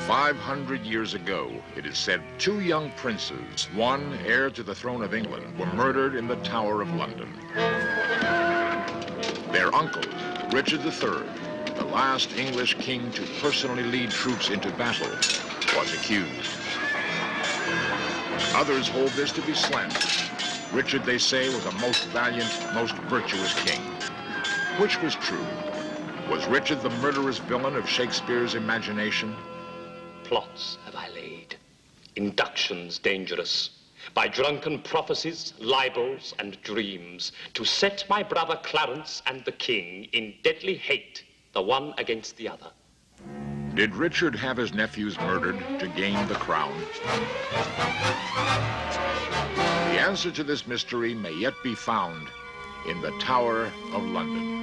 500 years ago, it is said, two young princes, one heir to the throne of England, were murdered in the Tower of London. Their uncle, Richard III, the last English king to personally lead troops into battle, was accused. Others hold this to be slander. Richard, they say, was a most valiant, most virtuous king. Which was true? Was Richard the murderous villain of Shakespeare's imagination? Plots have I laid, inductions dangerous, by drunken prophecies, libels, and dreams, to set my brother Clarence and the king in deadly hate, the one against the other. Did Richard have his nephews murdered to gain the crown? The answer to this mystery may yet be found in the Tower of London.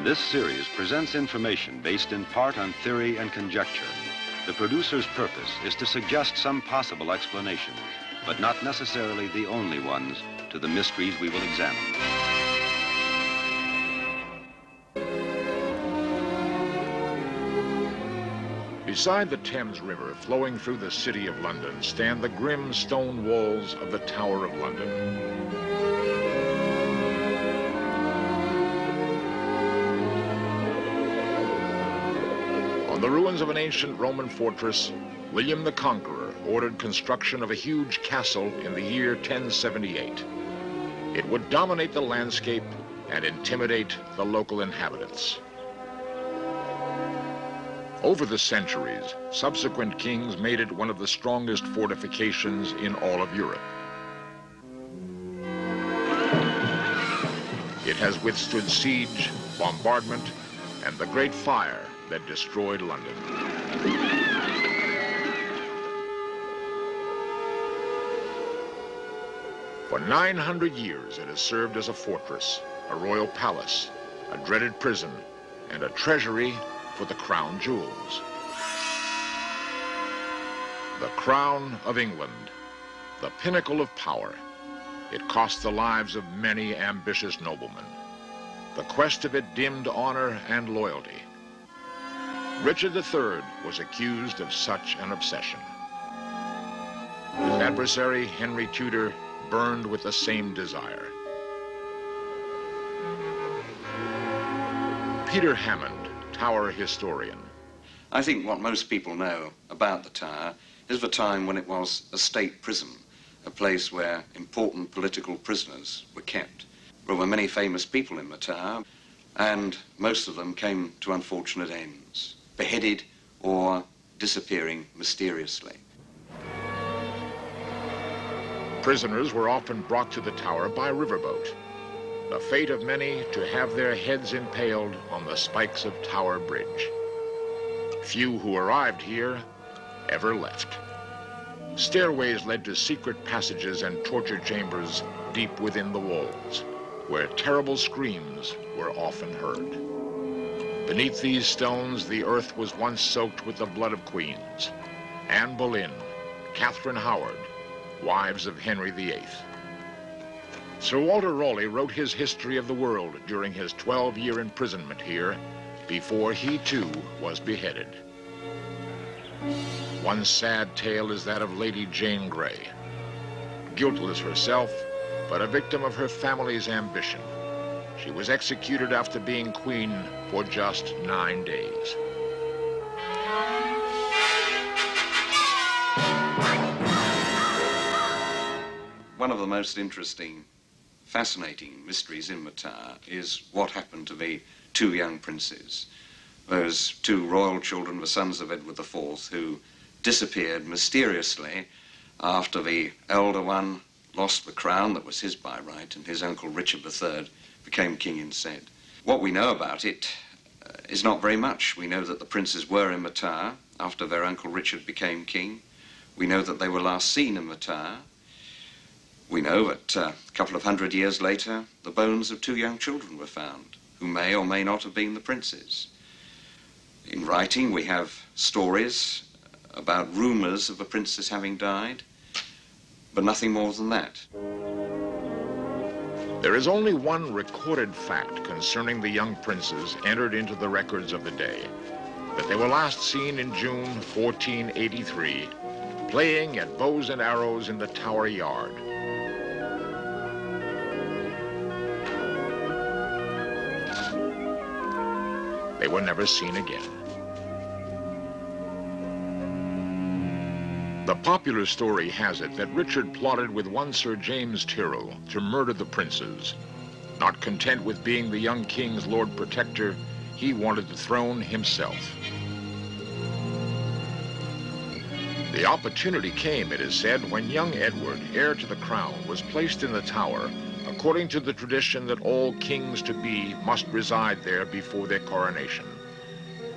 This series presents information based in part on theory and conjecture. The producer's purpose is to suggest some possible explanations, but not necessarily the only ones, to the mysteries we will examine. Beside the Thames River flowing through the city of London stand the grim stone walls of the Tower of London. On the ruins of an ancient Roman fortress, William the Conqueror ordered construction of a huge castle in the year 1078. It would dominate the landscape and intimidate the local inhabitants. Over the centuries, subsequent kings made it one of the strongest fortifications in all of Europe. It has withstood siege, bombardment, and the Great Fire that destroyed London. For 900 years, it has served as a fortress, a royal palace, a dreaded prison, and a treasury for the crown jewels. The crown of England, the pinnacle of power. It cost the lives of many ambitious noblemen. The quest of it dimmed honor and loyalty. Richard III was accused of such an obsession. His adversary, Henry Tudor, burned with the same desire. Peter Hammond, Tower historian. I think what most people know about the Tower is the time when it was a state prison, a place where important political prisoners were kept. There were many famous people in the Tower, and most of them came to unfortunate ends, beheaded or disappearing mysteriously. Prisoners were often brought to the Tower by riverboat. The fate of many to have their heads impaled on the spikes of Tower Bridge. Few who arrived here ever left. Stairways led to secret passages and torture chambers deep within the walls, where terrible screams were often heard. Beneath these stones, the earth was once soaked with the blood of queens. Anne Boleyn, Catherine Howard, wives of Henry VIII. Sir Walter Raleigh wrote his history of the world during his 12-year imprisonment here, before he too was beheaded. One sad tale is that of Lady Jane Grey. Guiltless herself, but a victim of her family's ambition. She was executed after being queen for just 9 days. One of the most interesting, fascinating mysteries in the Tower is what happened to the two young princes, those two royal children, the sons of Edward IV, who disappeared mysteriously after the elder one lost the crown that was his by right, and his uncle Richard III became king instead. What we know about it is not very much. We know that the princes were in the Tower after their uncle Richard became king. We know that they were last seen in the Tower. We know that a couple of 100 years later, the bones of 2 young children were found, who may or may not have been the princes. In writing, we have stories about rumors of the princes having died, but nothing more than that. There is only one recorded fact concerning the young princes entered into the records of the day, that they were last seen in June 1483, playing at bows and arrows in the Tower yard. They were never seen again. The popular story has it that Richard plotted with one Sir James Tyrrell to murder the princes. Not content with being the young king's Lord Protector, he wanted the throne himself. The opportunity came, it is said, when young Edward, heir to the crown, was placed in the Tower, according to the tradition that all kings-to-be must reside there before their coronation.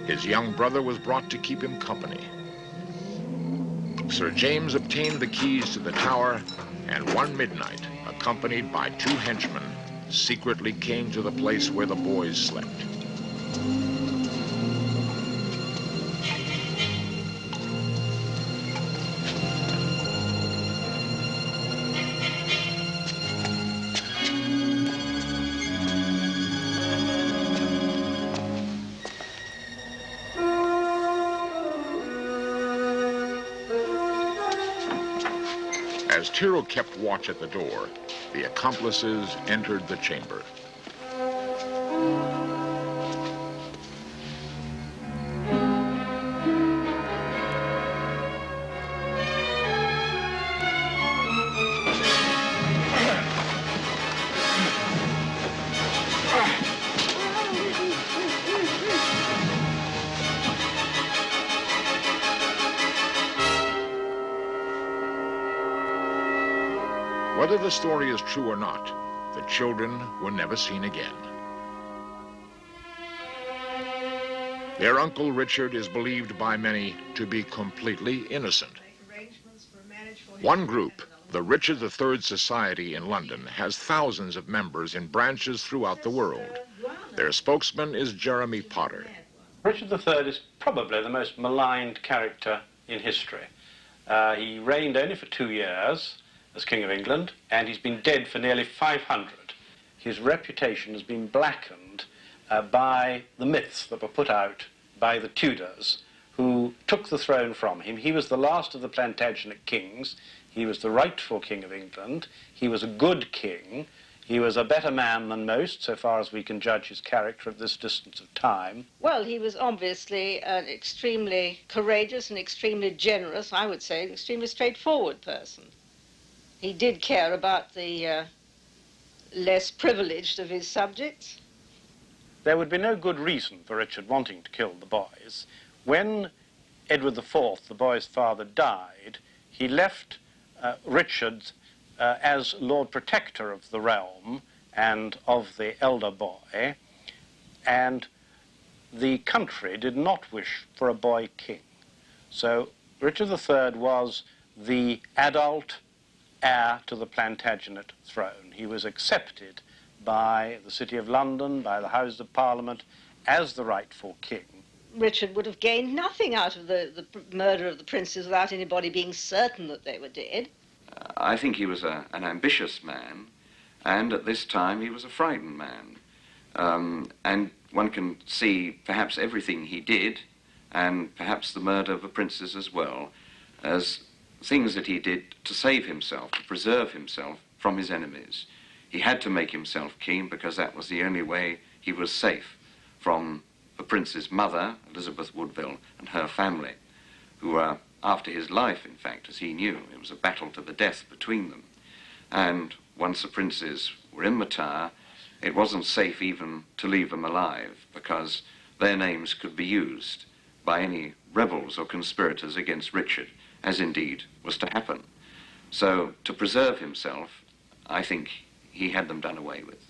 His young brother was brought to keep him company. Sir James obtained the keys to the Tower, and one midnight, accompanied by 2 henchmen, secretly came to the place where the boys slept. As Tyrrell kept watch at the door, the accomplices entered the chamber. Whether the story is true or not, the children were never seen again. Their uncle Richard is believed by many to be completely innocent. One group, the Richard III Society in London, has thousands of members in branches throughout the world. Their spokesman is Jeremy Potter. Richard III is probably the most maligned character in history. He reigned only for 2 years as King of England, and he's been dead for nearly 500. His reputation has been blackened by the myths that were put out by the Tudors, who took the throne from him. He was the last of the Plantagenet kings. He was the rightful King of England. He was a good king. He was a better man than most, so far as we can judge his character at this distance of time. Well, he was obviously an extremely courageous and extremely generous, I would say, an extremely straightforward person. He did care about the less privileged of his subjects. There would be no good reason for Richard wanting to kill the boys. When Edward IV, the boy's father, died, he left Richard as Lord Protector of the realm and of the elder boy, and the country did not wish for a boy king. So Richard III was the adult heir to the Plantagenet throne. He was accepted by the City of London, by the Houses of Parliament, as the rightful king. Richard would have gained nothing out of the murder of the princes without anybody being certain that they were dead. I think he was an ambitious man, and at this time he was a frightened man. And one can see perhaps everything he did, and perhaps the murder of the princes as well, as things that he did to save himself, to preserve himself from his enemies. He had to make himself king because that was the only way he was safe from the prince's mother, Elizabeth Woodville, and her family, who were after his life, in fact, as he knew. It was a battle to the death between them. And once the princes were in the Tower, it wasn't safe even to leave them alive because their names could be used by any rebels or conspirators against Richard, as indeed was to happen. So, to preserve himself, I think he had them done away with.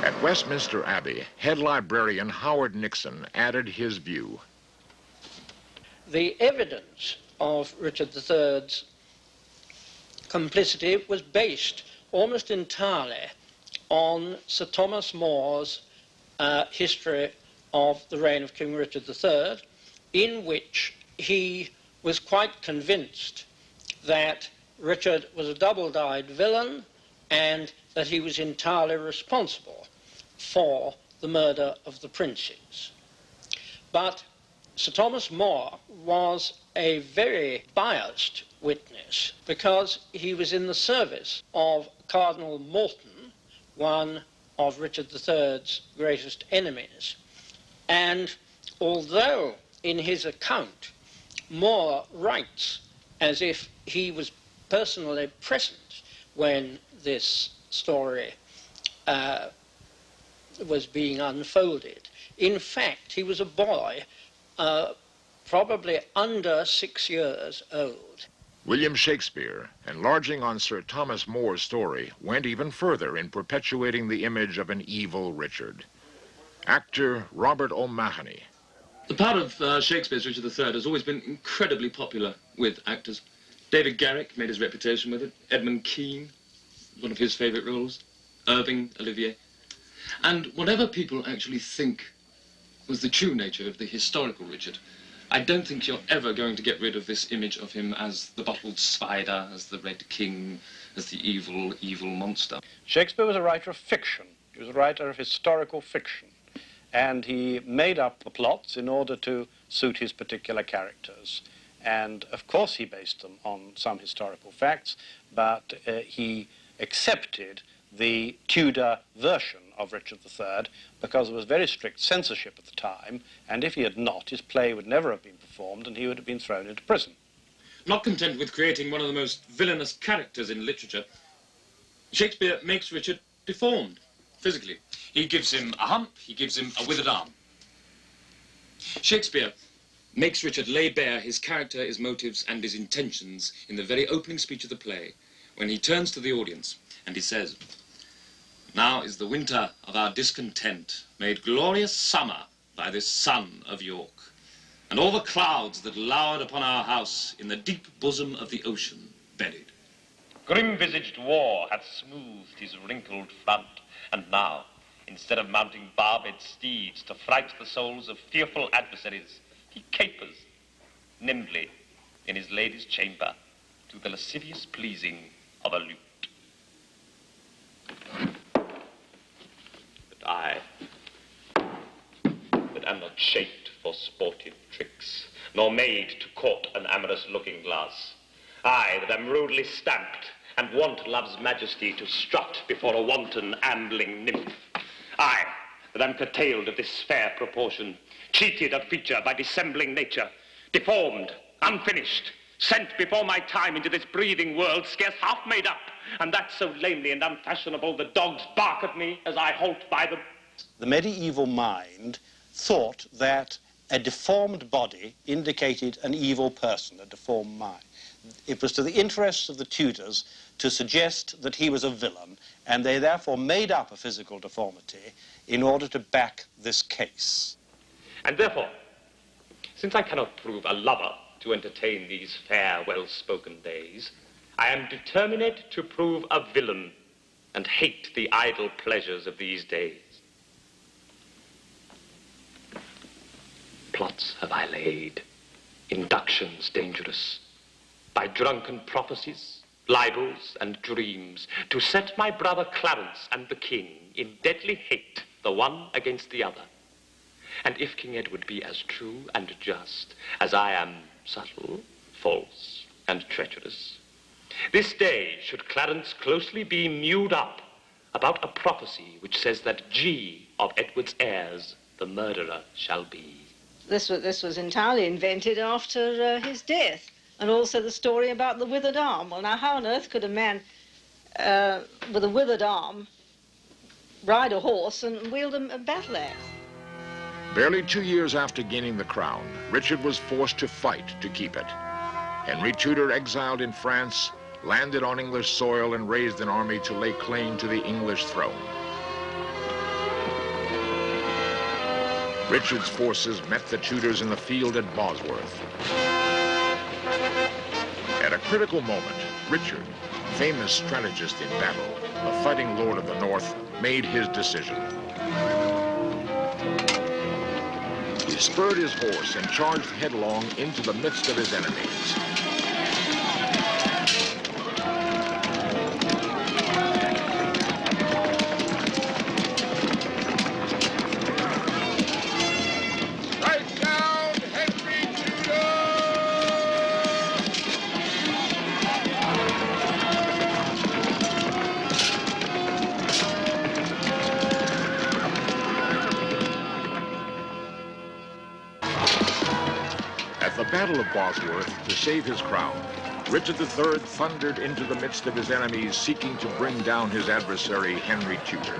At Westminster Abbey, head librarian Howard Nixon added his view. The evidence of Richard III's complicity was based almost entirely on Sir Thomas More's history of the reign of King Richard III, in which he was quite convinced that Richard was a double-dyed villain and that he was entirely responsible for the murder of the princes. But Sir Thomas More was a very biased witness because he was in the service of Cardinal Morton, one of Richard III's greatest enemies. And although in his account More writes as if he was personally present when this story was being unfolded, in fact he was a boy probably under 6 years old. William Shakespeare, enlarging on Sir Thomas More's story, went even further in perpetuating the image of an evil Richard. Actor Robert O'Mahony. The part of Shakespeare's Richard III has always been incredibly popular with actors. David Garrick made his reputation with it. Edmund Kean, one of his favourite roles. Irving, Olivier. And whatever people actually think was the true nature of the historical Richard, I don't think you're ever going to get rid of this image of him as the bottled spider, as the Red King, as the evil, evil monster. Shakespeare was a writer of fiction. He was a writer of historical fiction. And he made up the plots in order to suit his particular characters. And of course he based them on some historical facts, but he accepted the Tudor version of Richard III because there was very strict censorship at the time, and if he had not, his play would never have been performed and he would have been thrown into prison. Not content with creating one of the most villainous characters in literature, Shakespeare makes Richard deformed, physically. He gives him a hump, he gives him a withered arm. Shakespeare makes Richard lay bare his character, his motives, and his intentions in the very opening speech of the play, when he turns to the audience and he says, "Now is the winter of our discontent made glorious summer by this sun of York, and all the clouds that lowered upon our house in the deep bosom of the ocean buried. Grim-visaged war hath smoothed his wrinkled front, and now, instead of mounting barbed steeds to fright the souls of fearful adversaries, he capers nimbly in his lady's chamber to the lascivious pleasing of a lute. But I, that am not shaped for sportive tricks, nor made to court an amorous looking glass, I, that am rudely stamped, and want love's majesty to strut before a wanton ambling nymph, I, that am curtailed of this fair proportion, cheated of feature by dissembling nature, deformed, unfinished, sent before my time into this breathing world scarce half made up, and that so lamely and unfashionable the dogs bark at me as I halt by them. The medieval mind thought that a deformed body indicated an evil person, a deformed mind. It was to the interests of the Tudors to suggest that he was a villain, and they therefore made up a physical deformity in order to back this case. And therefore, since I cannot prove a lover to entertain these fair, well-spoken days, I am determined to prove a villain and hate the idle pleasures of these days. Plots have I laid, inductions dangerous, by drunken prophecies, libels, and dreams, to set my brother Clarence and the king in deadly hate, the one against the other. And if King Edward be as true and just as I am subtle, false, and treacherous, this day should Clarence closely be mewed up about a prophecy which says that G of Edward's heirs the murderer shall be. This was entirely invented after his death. And also the story about the withered arm. Well, now, how on earth could a man with a withered arm ride a horse and wield a battle axe? Barely 2 years after gaining the crown, Richard was forced to fight to keep it. Henry Tudor, exiled in France, landed on English soil and raised an army to lay claim to the English throne. Richard's forces met the Tudors in the field at Bosworth. At a critical moment, Richard, famous strategist in battle, the fighting lord of the North, made his decision. He spurred his horse and charged headlong into the midst of his enemies. At the Battle of Bosworth, to save his crown, Richard III thundered into the midst of his enemies, seeking to bring down his adversary, Henry Tudor.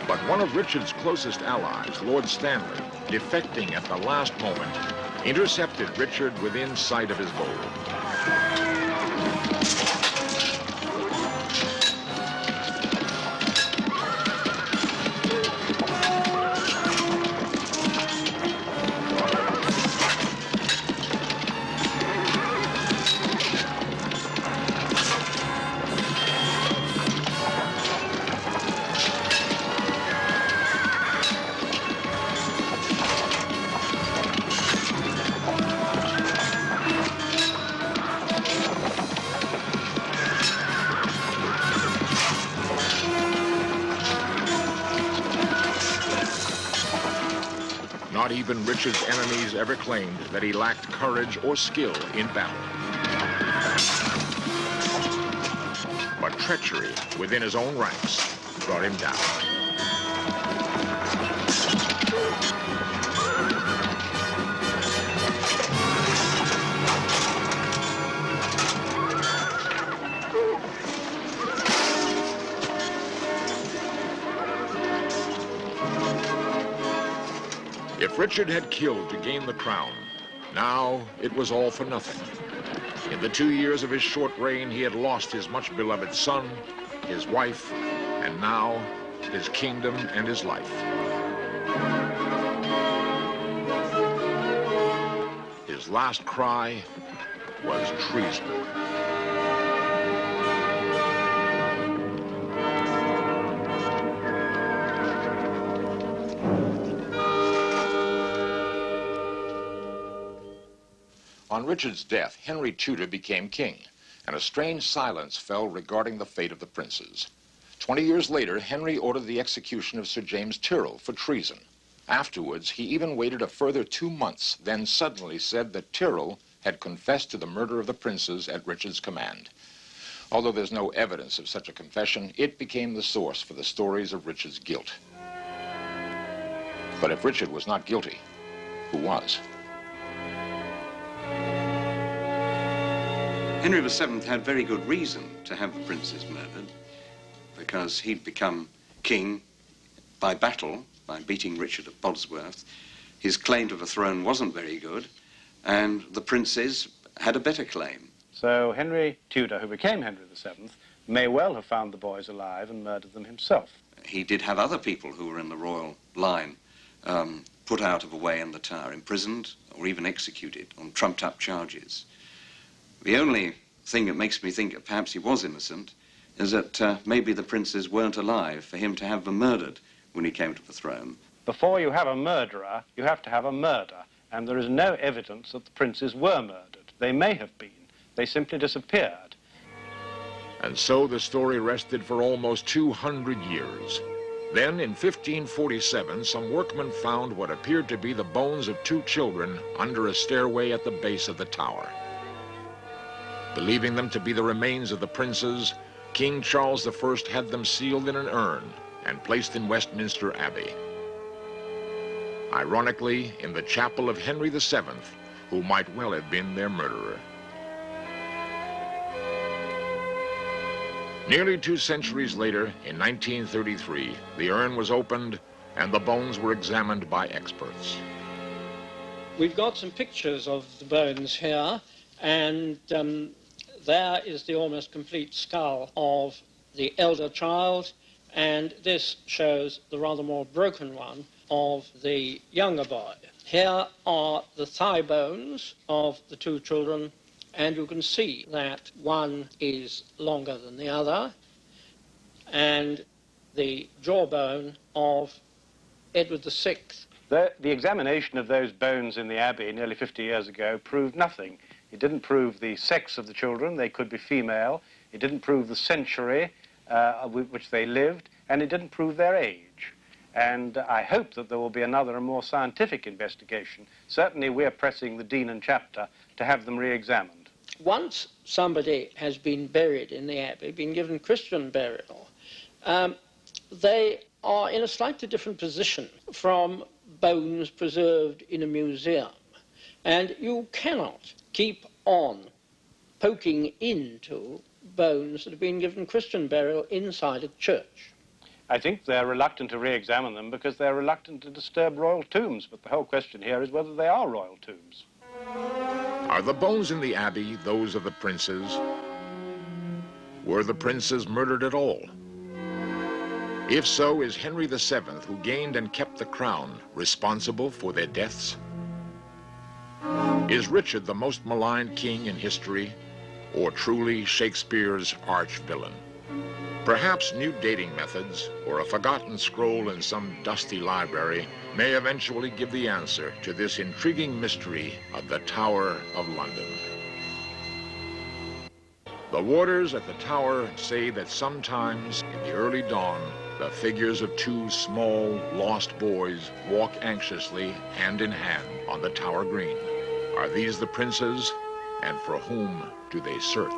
But one of Richard's closest allies, Lord Stanley, defecting at the last moment, intercepted Richard within sight of his goal. Not even Richard's enemies ever claimed that he lacked courage or skill in battle. But treachery within his own ranks brought him down. If Richard had killed to gain the crown, now it was all for nothing. In the 2 years of his short reign, he had lost his much-beloved son, his wife, and now his kingdom and his life. His last cry was treason. On Richard's death, Henry Tudor became king, and a strange silence fell regarding the fate of the princes. 20 years later, Henry ordered the execution of Sir James Tyrrell for treason. Afterwards, he even waited a further 2 months, then suddenly said that Tyrrell had confessed to the murder of the princes at Richard's command. Although there's no evidence of such a confession, it became the source for the stories of Richard's guilt. But if Richard was not guilty, who was? Henry VII had very good reason to have the princes murdered, because he'd become king by battle, by beating Richard at Bosworth. His claim to the throne wasn't very good, and the princes had a better claim. So Henry Tudor, who became Henry VII, may well have found the boys alive and murdered them himself. He did have other people who were in the royal line put out of the way in the Tower, imprisoned or even executed on trumped-up charges. The only thing that makes me think that perhaps he was innocent is that maybe the princes weren't alive for him to have them murdered when he came to the throne. Before you have a murderer, you have to have a murder, and there is no evidence that the princes were murdered. They may have been. They simply disappeared. And so the story rested for almost 200 years. Then, in 1547, some workmen found what appeared to be the bones of 2 children under a stairway at the base of the tower. Believing them to be the remains of the princes, King Charles I had them sealed in an urn and placed in Westminster Abbey. Ironically, in the chapel of Henry VII, who might well have been their murderer. Nearly 2 centuries later, in 1933, the urn was opened and the bones were examined by experts. We've got some pictures of the bones here, and there is the almost complete skull of the elder child, and this shows the rather more broken one of the younger boy. Here are the thigh bones of the two children, and you can see that one is longer than the other, and the jawbone of Edward VI. The examination of those bones in the Abbey nearly 50 years ago proved nothing. It didn't prove the sex of the children, they could be female. It didn't prove the century with which they lived, and it didn't prove their age. And I hope that there will be another and more scientific investigation. Certainly we're pressing the Dean and Chapter to have them re-examined. Once somebody has been buried in the Abbey, been given Christian burial, they are in a slightly different position from bones preserved in a museum. And you cannot keep on poking into bones that have been given Christian burial inside a church. I think they're reluctant to re-examine them because they're reluctant to disturb royal tombs, but the whole question here is whether they are royal tombs. Are the bones in the Abbey those of the princes? Were the princes murdered at all? If so, is Henry VII, who gained and kept the crown, responsible for their deaths? Is Richard the most maligned king in history, or truly Shakespeare's arch-villain? Perhaps new dating methods or a forgotten scroll in some dusty library may eventually give the answer to this intriguing mystery of the Tower of London. The warders at the tower say that sometimes in the early dawn, the figures of two small, lost boys walk anxiously, hand in hand, on the Tower Green. Are these the princes, and for whom do they search?